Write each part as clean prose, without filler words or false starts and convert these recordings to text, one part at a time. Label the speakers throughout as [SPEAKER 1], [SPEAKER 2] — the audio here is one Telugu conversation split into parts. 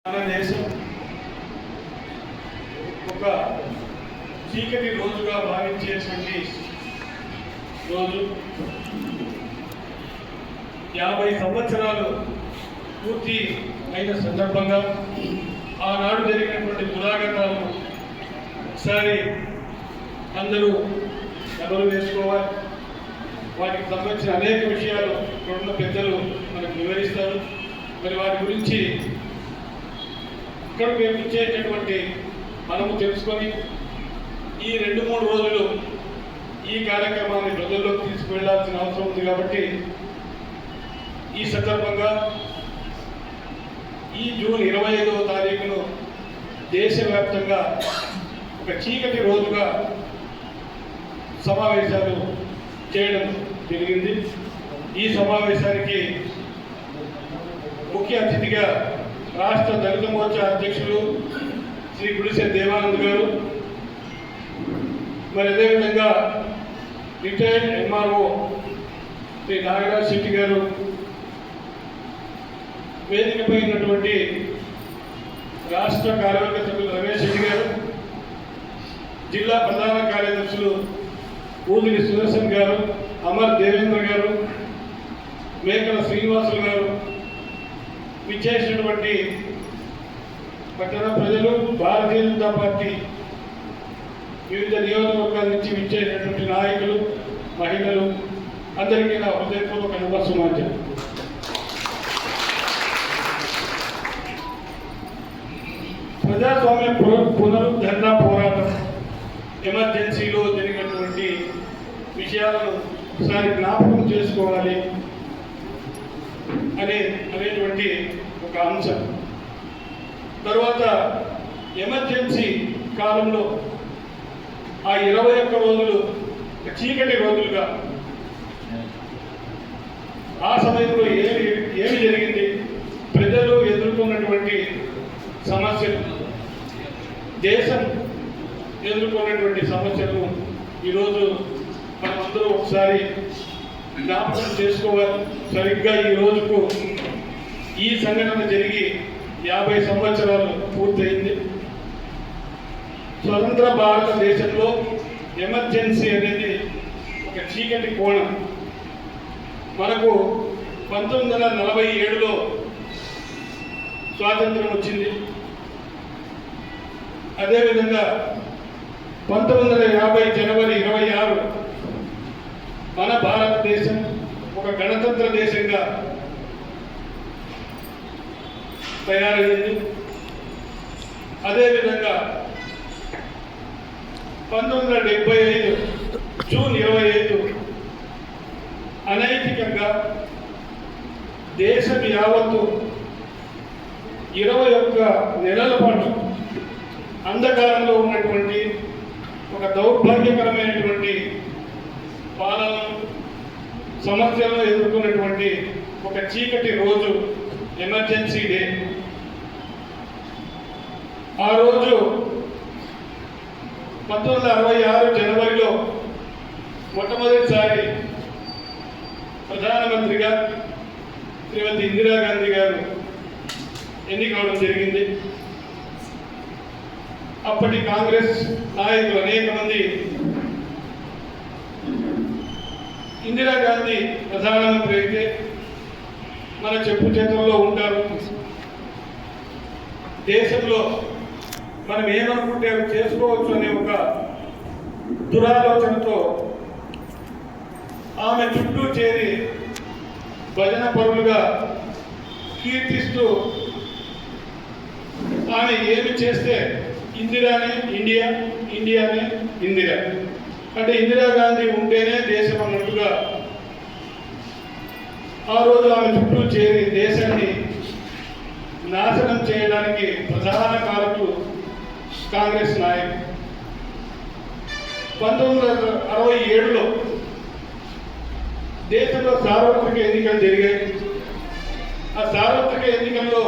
[SPEAKER 1] మన దేశం ఒక చీకటి రోజుగా భావించేటువంటి రోజు 50 సంవత్సరాలు పూర్తి అయిన సందర్భంగా ఆనాడు జరిగినటువంటి దురాగతాలు ఒకసారి అందరూ నెమరు వేసుకోవాలి. వాటికి సంబంధించిన అనేక విషయాలు ఇక్కడున్న పెద్దలు మనకు వివరిస్తారు. మరి వాటి గురించి ఇక్కడ మేము ఇచ్చేటటువంటి మనము తెలుసుకొని ఈ 2-3 రోజులు ఈ కార్యక్రమాన్ని ప్రజల్లోకి తీసుకువెళ్లాల్సిన అవసరం ఉంది. కాబట్టి ఈ సందర్భంగా ఈ జూన్ 25వ తారీఖును దేశవ్యాప్తంగా ఒక చీకటి రోజుగా సమావేశాలు చేయడం జరిగింది. ఈ సమావేశానికి ముఖ్య అతిథిగా రాష్ట్ర దళిత మోర్చా అధ్యక్షులు శ్రీ గుడిసె దేవానంద్ గారు, మరి అదేవిధంగా రిటైర్డ్ ఎంఆర్ఓ శ్రీ నాగరాజ్ శెట్టి గారు, వేదికపై ఉన్నటువంటి రాష్ట్ర కార్యవర్గ సభ్యులు రమేష్ రెడ్డి గారు, జిల్లా ప్రధాన కార్యదర్శులు ఊదిరి సుదర్శన్ గారు, అమర్ దేవేంద్ర గారు, మేకల శ్రీనివాసులు గారు, విచ్చేసినటువంటి పట్టణ ప్రజలు, భారతీయ జనతా పార్టీ వివిధ నియోజకవర్గాల నుంచి విచ్చేసినటువంటి నాయకులు, మహిళలు అందరికీ నా హృదయపూర్వక నమస్సుమాంజలి. ప్రజాస్వామ్య పునరుద్ధరణ పోరాటం ఎమర్జెన్సీలో జరిగినటువంటి విషయాలను ఒకసారి జ్ఞాపకం చేసుకోవాలి అనేటువంటి ఒక అంశం. తర్వాత ఎమర్జెన్సీ కాలంలో ఆ 21 రోజులు చీకటి రోజులుగా, ఆ సమయంలో ఏమి జరిగింది, ప్రజలు ఎదుర్కొన్నటువంటి సమస్యలు, దేశం ఎదుర్కొన్నటువంటి సమస్యలను ఈరోజు మనమందరూ ఒకసారి జ్ఞాపకం చేసుకోవాలి. సరిగ్గా ఈ రోజుకు ఈ సంఘటన జరిగి 50 సంవత్సరాలు పూర్తయింది. స్వతంత్ర భారతదేశంలో ఎమర్జెన్సీ అనేది ఒక చీకటి కోణం. మనకు 1947లో స్వాతంత్రం వచ్చింది. అదేవిధంగా 1950 జనవరి 26 మన భారతదేశం ఒక గణతంత్ర దేశంగా తయారైంది. అదేవిధంగా 1975 జూన్ 25 అనైతికంగా దేశం యావత్తు 21 నెలల పాటు అంధకారంలో ఉన్నటువంటి ఒక దౌర్భాగ్యకరమైనటువంటి పాలన సమస్యలను ఎదుర్కొన్నటువంటి ఒక చీకటి రోజు ఎమర్జెన్సీ డే. ఆ రోజు 1966 జనవరిలో మొట్టమొదటిసారి ప్రధానమంత్రిగా శ్రీమతి ఇందిరాగాంధీ గారు ఎన్నికవడం జరిగింది. అప్పటి కాంగ్రెస్ నాయకులు అనేక మంది ఇందిరాగాంధీ ప్రధానమంత్రి అయితే మన చెప్పు చేతుల్లో ఉంటారు, దేశంలో మనం ఏమనుకుంటే అవి చేసుకోవచ్చు అనే ఒక దురాలోచనతో ఆమె చుట్టూ చేరి భజన పరులుగా కీర్తిస్తూ ఆమె ఏమి చేస్తే ఇందిరానే ఇండియా, ఇండియానే ఇందిరా, అంటే ఇందిరాగాంధీ ఉంటేనే దేశం అన్నట్టుగా ఆ రోజు ఆమె చుట్టూ చేరి దేశాన్ని నాశనం చేయడానికి ప్రధాన కారకులు కాంగ్రెస్ నాయకులు. 1967లో దేశంలో సార్వత్రిక ఎన్నికలు జరిగాయి. ఆ సార్వత్రిక ఎన్నికల్లో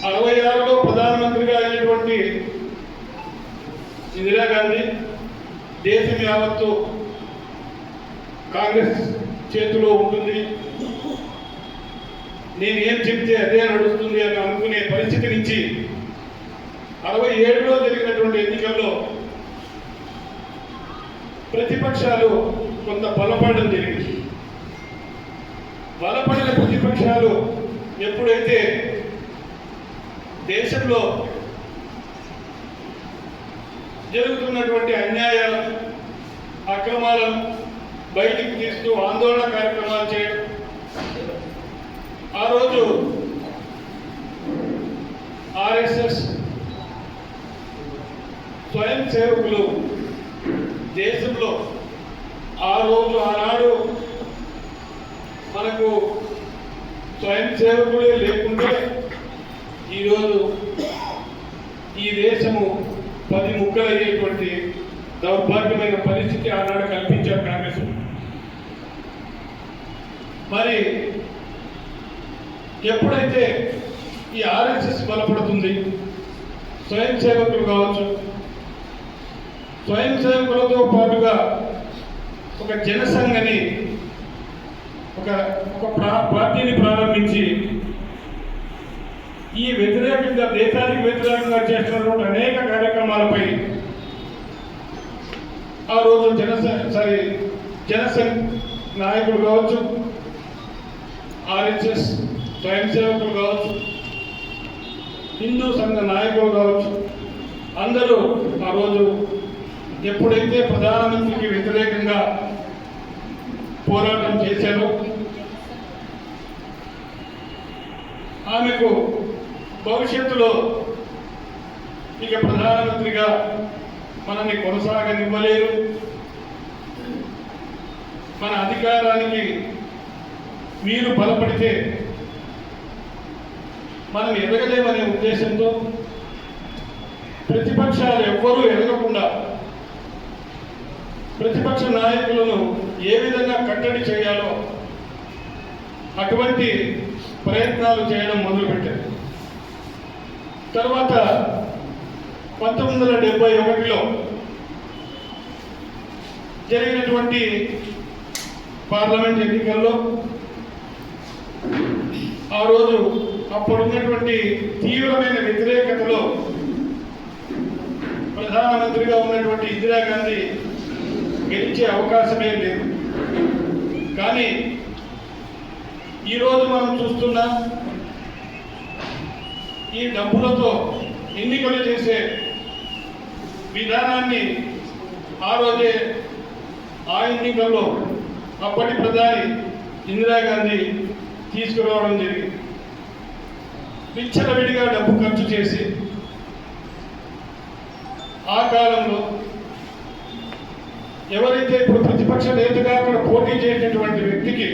[SPEAKER 1] 66లో ప్రధానమంత్రిగా అయినటువంటి ఇందిరాగాంధీ దేశం యావత్తు కాంగ్రెస్ చేతిలో ఉంటుంది. నేను ఏం చెప్తే అదే నడుస్తుంది అని అనుకునే పరిస్థితి నుంచి 67లో జరిగినటువంటి ఎన్నికల్లో ప్రతిపక్షాలు కొంత బలపడడం జరిగింది. బలపడిన ప్రతిపక్షాలు ఎప్పుడైతే దేశంలో జరుగుతున్నటువంటి అన్యాయాలు, అక్రమాలను బయటికి తీస్తూ ఆందోళన కార్యక్రమాలు చేయడం, ఆ రోజు ఆర్ఎస్ఎస్ స్వయం సేవకులు దేశంలో ఆనాడు మనకు స్వయం సేవకులే లేకుంటే ఈరోజు ఈ దేశము 10 ముక్కలయ్యేటువంటి దౌర్భాగ్యమైన పరిస్థితి ఆనాడు కల్పించారు కాంగ్రెస్. మరి ఎప్పుడైతే ఈ ఆర్ఎస్ఎస్ బలపడుతుంది, స్వయం సేవకులు కావచ్చు, స్వయం సేవకులతో పాటుగా ఒక జనసంఘని ఒక పార్టీని ప్రారంభించి ఈ వ్యతిరేకంగా దేశానికి వ్యతిరేకంగా చేస్తున్నటువంటి అనేక కార్యక్రమాలపై ఆ రోజు జనసంఘ్ నాయకులు కావచ్చు, ఆర్ఎస్ఎస్ స్వయం సేవకులు కావచ్చు, హిందూ సంఘ నాయకులు కావచ్చు, అందరూ ఆ రోజు ఎప్పుడైతే ప్రధానమంత్రికి వ్యతిరేకంగా పోరాటం చేశారో ఆమెకు భవిష్యత్తులో ఇక ప్రధానమంత్రిగా మనల్ని కొనసాగనివ్వలేరు, మన అధికారానికి మీరు బలపడితే మనం ఎదగలేమనే ఉద్దేశంతో ప్రతిపక్షాలు ఎవ్వరూ ఎదగకుండా ప్రతిపక్ష నాయకులను ఏ విధంగా కట్టడి చేయాలో అటువంటి ప్రయత్నాలు చేయడం మొదలుపెట్టారు. తర్వాత 1971లో జరిగినటువంటి పార్లమెంట్ ఎన్నికల్లో ఆ రోజు అప్పుడున్నటువంటి తీవ్రమైన వ్యతిరేకతలో ప్రధానమంత్రిగా ఉన్నటువంటి ఇందిరాగాంధీ గెలిచే అవకాశమే లేదు. కానీ ఈరోజు మనం చూస్తున్నాం, ఈ డబ్బులతో ఎన్నికలు చేసే విధానాన్ని ఆ రోజే ఆ ఎన్నికల్లో అప్పటి ప్రధాని ఇందిరాగాంధీ తీసుకురావడం జరిగింది. విచ్చలవిడిగా డబ్బు ఖర్చు చేసి ఆ కాలంలో ఎవరైతే ఇప్పుడు ప్రతిపక్ష నేతగా అక్కడ పోటీ చేసినటువంటి వ్యక్తికి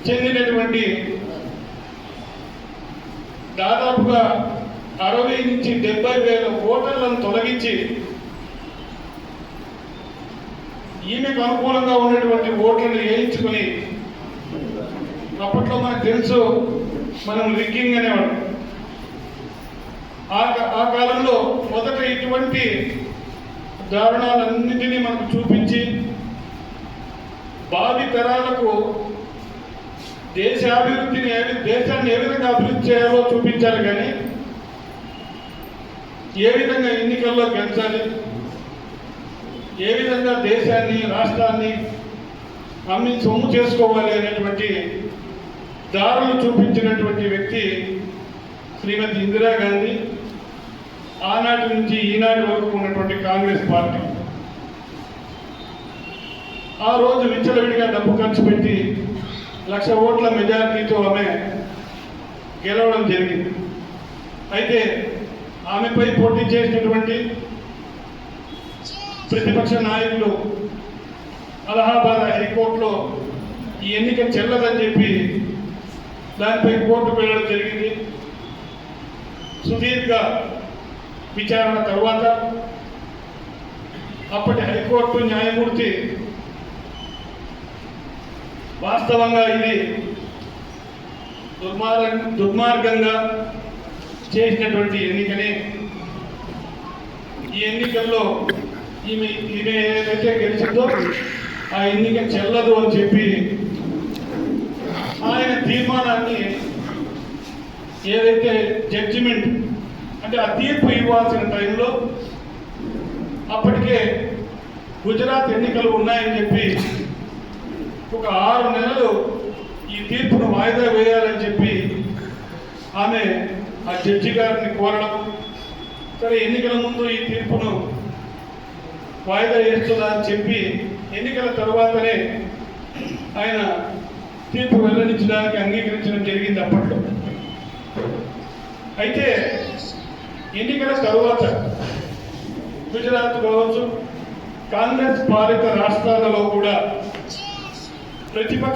[SPEAKER 1] చెందినటువంటి దాదాపుగా 60 నుంచి 70,000 ఓటర్లను తొలగించి ఈమెకు అనుకూలంగా ఉన్నటువంటి ఓట్లను వేయించుకుని, అప్పట్లో మనకు తెలుసు మనం రిగ్గింగ్ అనేవాడు. ఆ కాలంలో మొదట ఇటువంటి దారుణాలన్నింటినీ మనకు చూపించి భావి తరాలకు దేశాన్ని ఏ విధంగా అభివృద్ధి చేయాలో చూపించాలి. కానీ ఏ విధంగా ఎన్నికల్లో గెలిచాలి, ఏ విధంగా దేశాన్ని రాష్ట్రాన్ని అమ్మి సొమ్ము చేసుకోవాలి అనేటువంటి దారులు చూపించినటువంటి వ్యక్తి శ్రీమతి ఇందిరాగాంధీ. ఆనాటి నుంచి ఈనాటి వరకు ఉన్నటువంటి కాంగ్రెస్ పార్టీ ఆ రోజు విచ్చలవిడిగా డబ్బు ఖర్చు పెట్టి 1,00,000 ఓట్ల మెజారిటీతో ఆమె గెలవడం జరిగింది. అయితే ఆమెపై పోటీ చేసినటువంటి ప్రతిపక్ష నాయకులు అలహాబాద్ హైకోర్టులో ఈ ఎన్నిక చెల్లదని చెప్పి దానిపై కోర్టుకు వెళ్ళడం జరిగింది. సుదీర్ఘ విచారణ తర్వాత అప్పటి హైకోర్టు న్యాయమూర్తి వాస్తవంగా ఇది దుర్మార్గంగా చేసినటువంటి ఎన్నికనే, ఈ ఎన్నికల్లో ఈమె ఏదైతే గెలిచిందో ఆ ఎన్నిక చెల్లదు అని చెప్పి ఆయన తీర్మానాన్ని ఏదైతే జడ్జిమెంట్ అంటే ఆ తీర్పు ఇవ్వాల్సిన టైంలో అప్పటికే గుజరాత్ ఎన్నికలు ఉన్నాయని చెప్పి ఒక 6 నెలలు ఈ తీర్పును వాయిదా వేయాలని చెప్పి ఆమె ఆ జడ్జి గారిని కోరడం, సరే ఎన్నికల ముందు ఈ తీర్పును వాయిదా వేస్తుందా అని చెప్పి ఎన్నికల తర్వాతనే ఆయన తీర్పు వెల్లడించడానికి అంగీకరించడం జరిగింది అప్పట్లో. అయితే ఎన్నికల తరువాత గుజరాత్ కావచ్చు, కాంగ్రెస్ పాలిత రాష్ట్రాలలో కూడా ప్రతిపక్ష